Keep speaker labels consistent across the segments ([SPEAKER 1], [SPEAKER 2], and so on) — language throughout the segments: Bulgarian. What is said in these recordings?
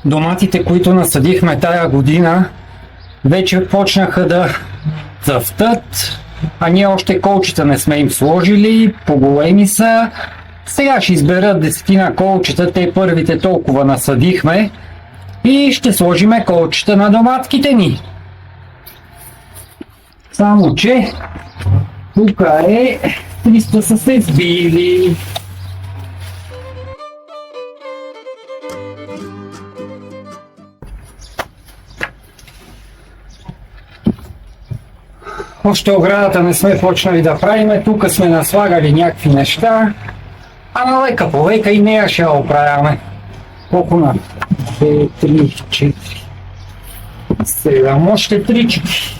[SPEAKER 1] Доматите, които насадихме тая година, вече почнаха да цъфтат, а ние още колчета не сме им сложили, по-големи са. Сега ще изберат 10 колчета, те първите толкова насадихме и ще сложиме колчета на доматките ни. Само че тук 300 са се сбили. Още оградата не сме почнали да правиме, тук сме наслагали някакви неща, а на лека по лека и нея ще я оправяме. Колко на? 2, 3, 4, 7, още 3.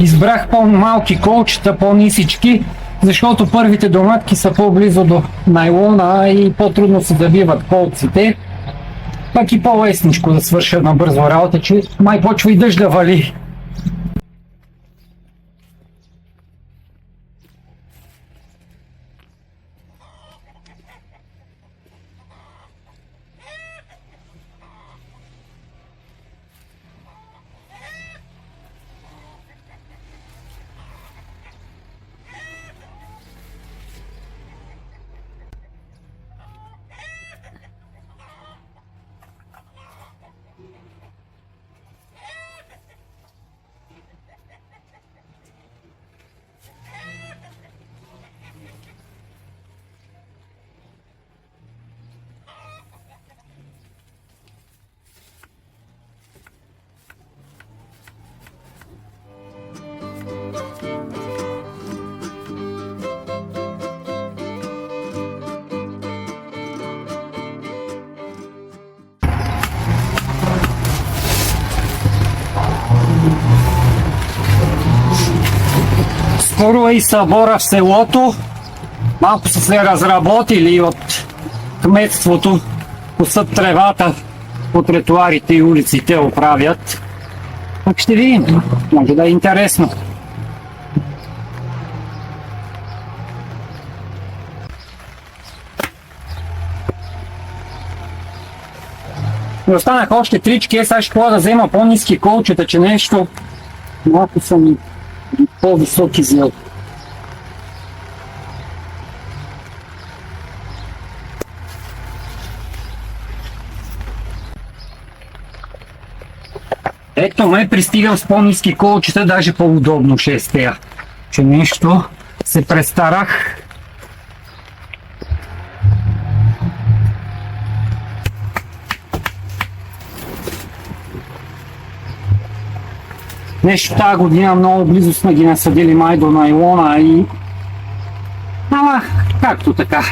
[SPEAKER 1] Избрах по-малки колчета, по-нисички, защото първите доматки са по-близо до найлона и по-трудно се забиват колците. Пак и по-лесничко да свърша на бързо работа, че май почва и дъжд да вали. Скоро е и събора в селото. Малко са се разработили от кметството. Косят тревата по тротоарите и улиците оправят. Так ще видим. Може да е интересно. И останаха още 3, сега ще да взема по-ниски колчета, че нещо малко съм по-високи взел. Ето ме, пристигам с по-ниски колчета, даже по-удобно ще е с тея. Че нещо се престарах. Нещо тази година много близо сме ги насадили май до найлона и... Ама, както така.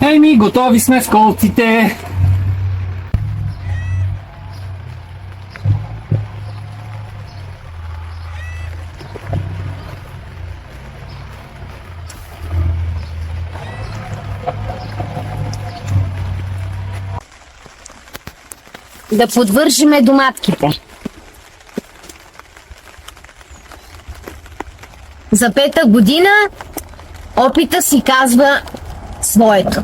[SPEAKER 1] Еми, готови сме с колците.
[SPEAKER 2] Да подвържиме доматките. За 5-та година опита си казва своето.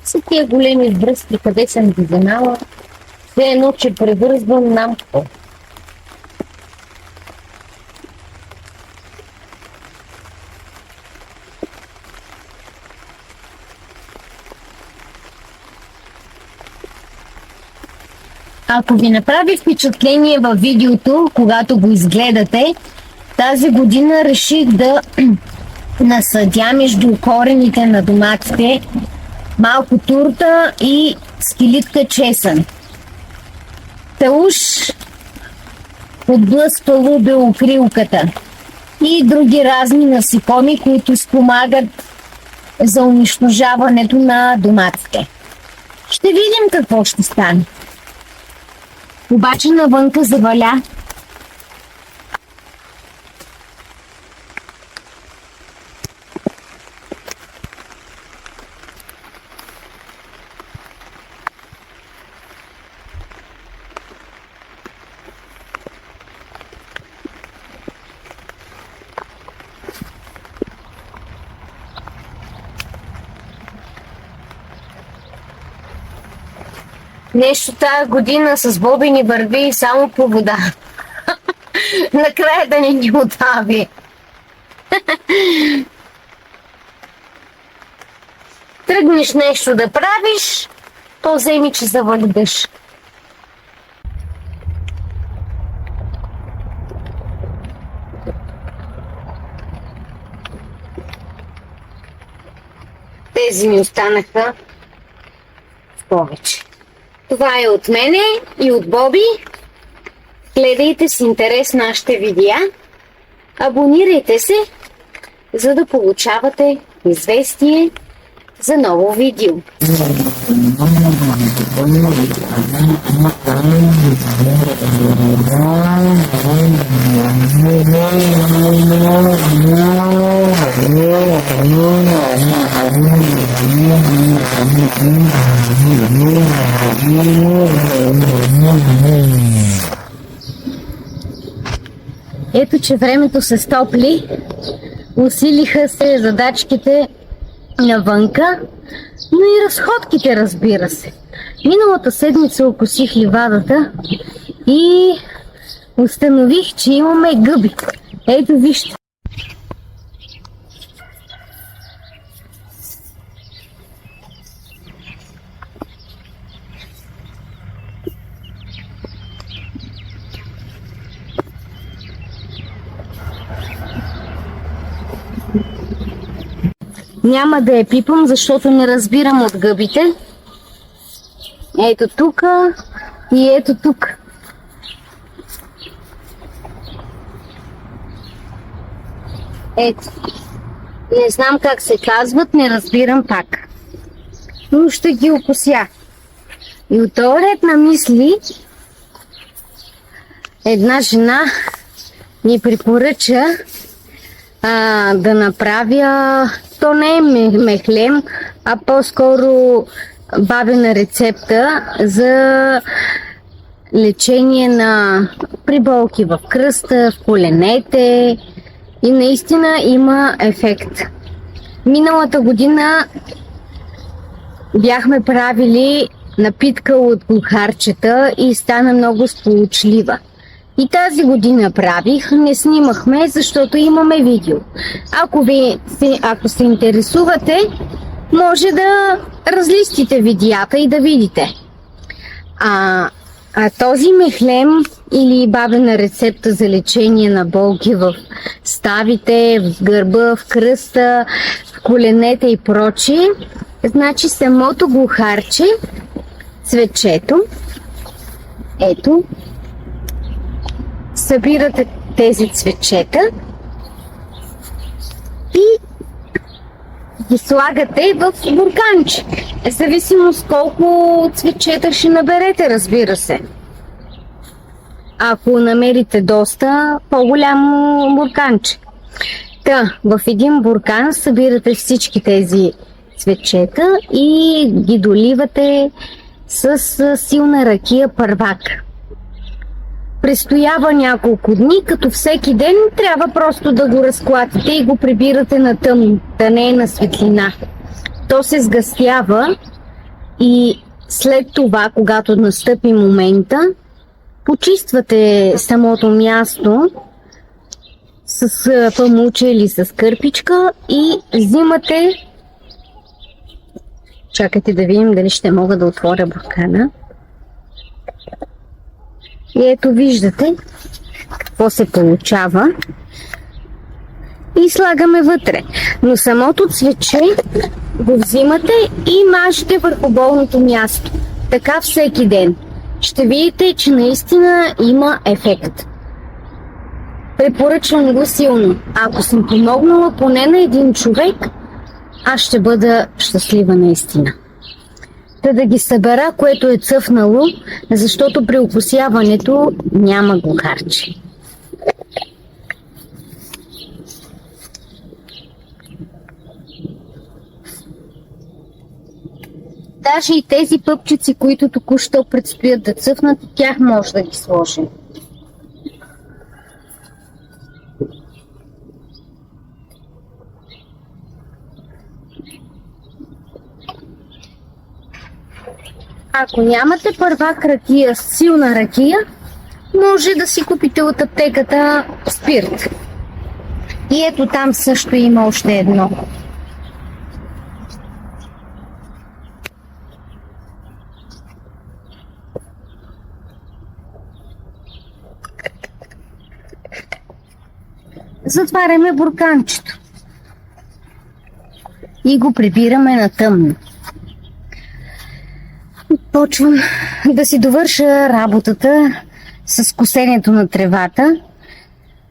[SPEAKER 2] Са тия големи връзки, къде съм ги вземала, все едно, че превързвам нам какво. Ако ви направи впечатление във видеото, когато го изгледате, тази година реших да насадя между корените на доматите малко турта и скилитка чесън. Та уж отблъсквало белокрилката и други разни насекоми, които спомагат за унищожаването на доматите. Ще видим какво ще стане. Обаче навънка заваля. Нещо тази година с Боби ни върви само по вода. Накрая да ни отдави. Тръгнеш нещо да правиш, то вземи, че завали дъжд. Тези ми останаха в повече. Това е от мене и от Боби. Гледайте с интерес нашите видеа. Абонирайте се, за да получавате известие за ново видео. Ето, че времето се стопли, усилиха се задачките навънка, но и разходките, разбира се. Миналата седмица окосих ливадата и установих, че имаме гъби. Ето, вижте. Няма да я пипам, защото не разбирам от гъбите. Ето тук и ето тук. Ето. Не знам как се казват, не разбирам пак. Но ще ги окося. И от този ред на мисли една жена ни препоръча да направя, то не е мехлем, а по-скоро бабина рецепта за лечение на приболки в кръста, в коленете, и наистина има ефект. Миналата година бяхме правили напитка от глухарчета и стана много сполучлива. И тази година правих, не снимахме, защото имаме видео. Ако се интересувате, може да разлистите видеята и да видите. А този мехлем или бабена рецепта за лечение на болки в ставите, в гърба, в кръста, в коленете и прочие, значи самото глухарче, цветчето, ето, събирате тези цветчета и ги слагате в бурканче. В зависимост колко цветчета ще наберете, разбира се. Ако намерите доста, по-голямо бурканче. В един буркан събирате всички тези цветчета и ги доливате с силна ракия първак. Престоява няколко дни, като всеки ден трябва просто да го разклатите и го прибирате на тъмно, да не е на светлина. То се сгъстява и след това, когато настъпи момента, почиствате самото място с памуче или с кърпичка и взимате. Чакайте да видим дали ще мога да отворя буркана. И ето виждате какво се получава. И слагаме вътре. Но самото цвече го взимате и мажете върху болното място. Така всеки ден. ще видите, че наистина има ефект. Препоръчвам го силно. Ако съм помогнала поне на един човек, аз ще бъда щастлива наистина. Та да ги събера, което е цъфнало, защото при окосяването няма го харчи. Даже и тези пъпчици, които току-що предстоят да цъфнат, тях може да ги сложим. Ако нямате първак ракия, силна ракия, може да си купите от аптеката спирт. И ето там също има още едно. Затваряме бурканчето и го прибираме на тъмно. Почвам да си довърша работата с косенето на тревата.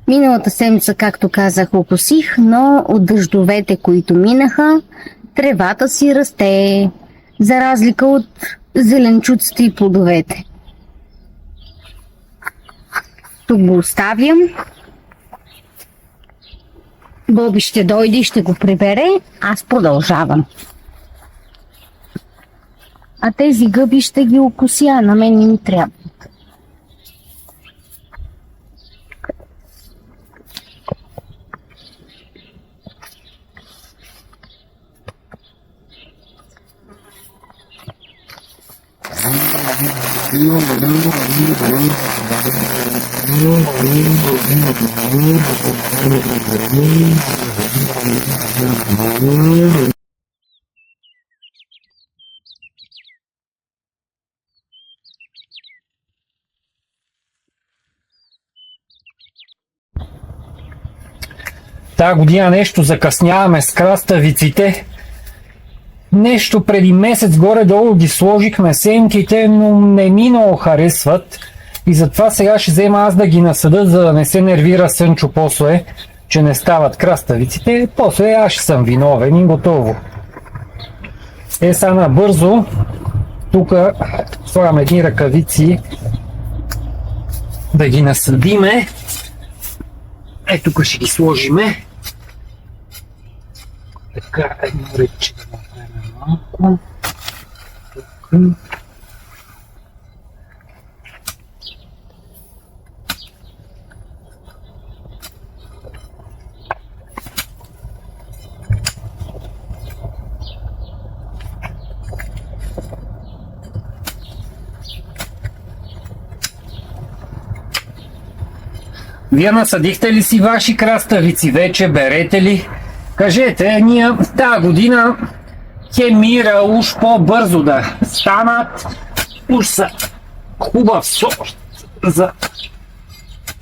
[SPEAKER 2] Миналата седмица, както казах, окосих, но от дъждовете, които минаха, тревата си расте, за разлика от зеленчуците и плодовете. Тук го оставям. Боби ще дойде и ще го прибере, аз продължавам. А тези гъби ще ги окося, на мен не ми трябва.
[SPEAKER 1] Тая година нещо закъсняваме с краставиците. Нещо преди месец горе-долу ги сложихме семките, но не ми много харесват. И затова сега ще взема аз да ги насъда, за да не се нервира Сънчо после, че не стават краставиците. После аз ще съм виновен и готово. Сега набързо. Тук слагам едни ръкавици да ги насъдиме. Тук ще ги сложиме. Така, едно рече да направим малко. Тук. Вие насъдихте ли си ваши краставици вече? Берете ли? Кажете, ние тази година мира уж по-бързо да станат. Уж са хубав сорт за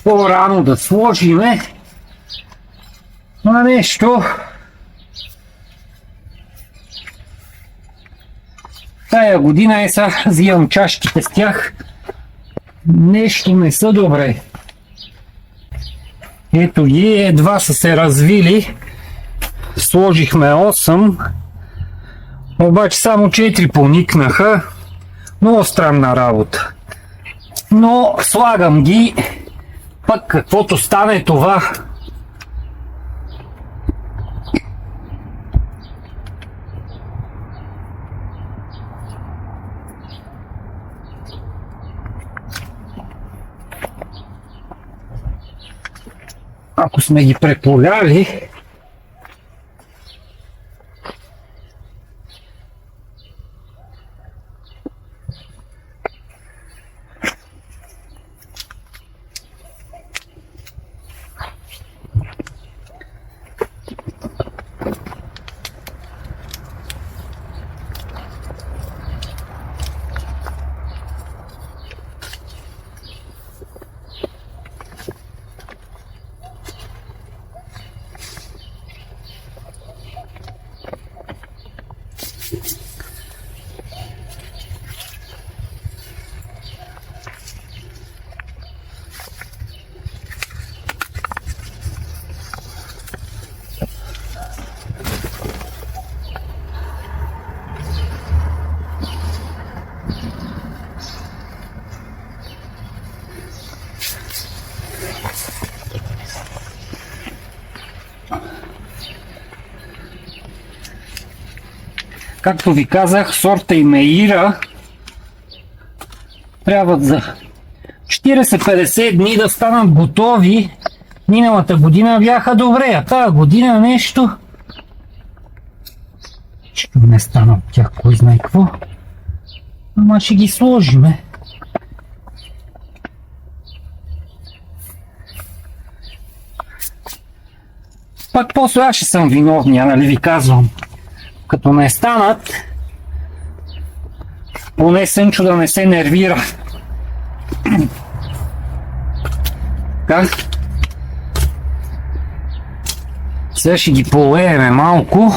[SPEAKER 1] по-рано да сложиме. А нещо... Тая година сега взимам чашките с тях. Нещо не са добре. Ето ги, едва са се развили. Сложихме 8. Обаче само 4 поникнаха. Много странна работа. Но слагам ги. Пък каквото стане това. Ако сме ги преполяли, Както ви казах, сорта и Меира трябва за 40-50 дни да станат готови. Миналата година бяха добре, а тази година нещо ще не стана от тях, кой знае какво. Ама ще ги сложиме. Пак после аз ще съм виновния, нали ви казвам. Като не станат, поне Сънчо да не се нервира. Как? Сега ще ги полееме малко.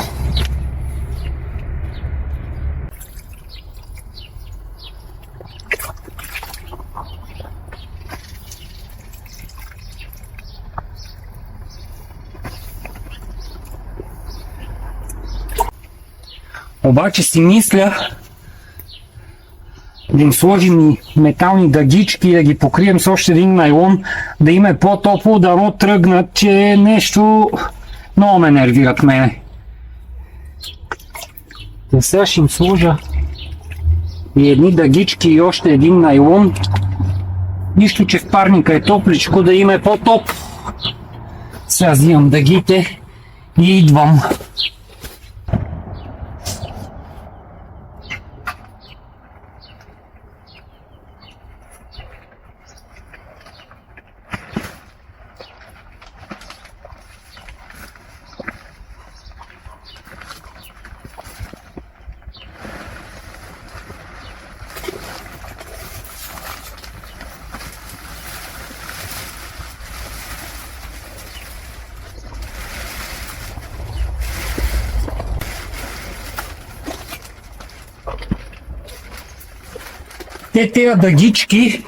[SPEAKER 1] Обаче си мисля да им сложим и метални дъгички, да ги покрием с още един найлон, да им е по-топло, да му тръгнат, че нещо много ме нервират мене. Да сега ще им сложа и едни дъгички и още един найлон. Нищо, че в парника е топличко, да им е по-топ. Сега взимам дъгите и идвам. Тези дъгички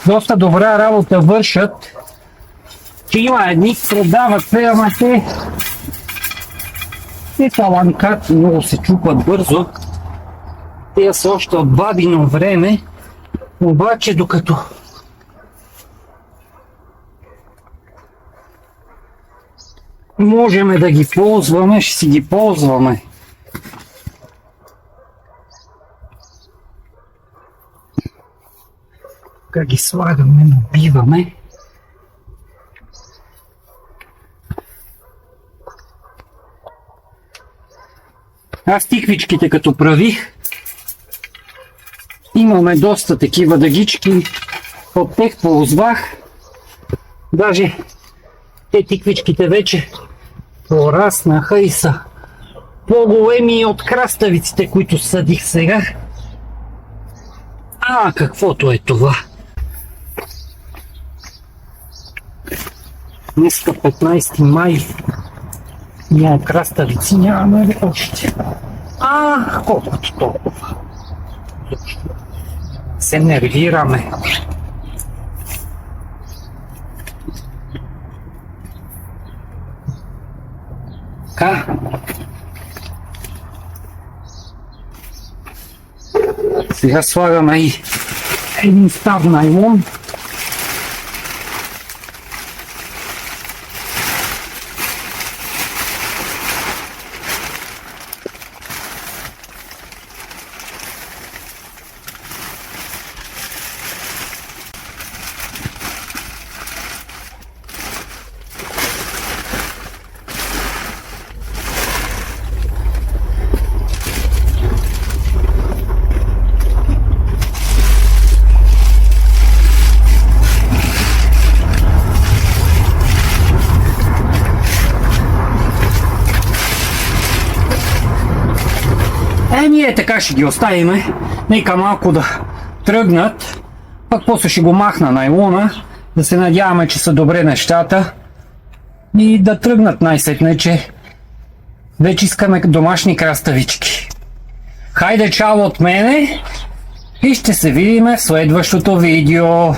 [SPEAKER 1] доста добра работа вършат. Че има едни продават се, ама те таланкати, много се чупат бързо. Те са още от бабино време, обаче докато можем да ги ползваме, ще си ги ползваме. Как ги слагаме, набиваме. Аз тиквичките като правих, имаме доста такива дъгички, от тех ползвах. Даже те тиквичките вече пораснаха и са по-големи от краставиците, които съдих сега. Каквото е това. Днеска 15 май. Няма краставици, нямаме още. Колкото толкова. Се нервираме. Сега слагаме и един стар найлон. Ние така ще ги оставиме, нека малко да тръгнат, пък после ще го махна найлона, да се надяваме, че са добре нещата и да тръгнат най-сетне, че вече искаме домашни краставички. Хайде, чао от мене и ще се видим в следващото видео.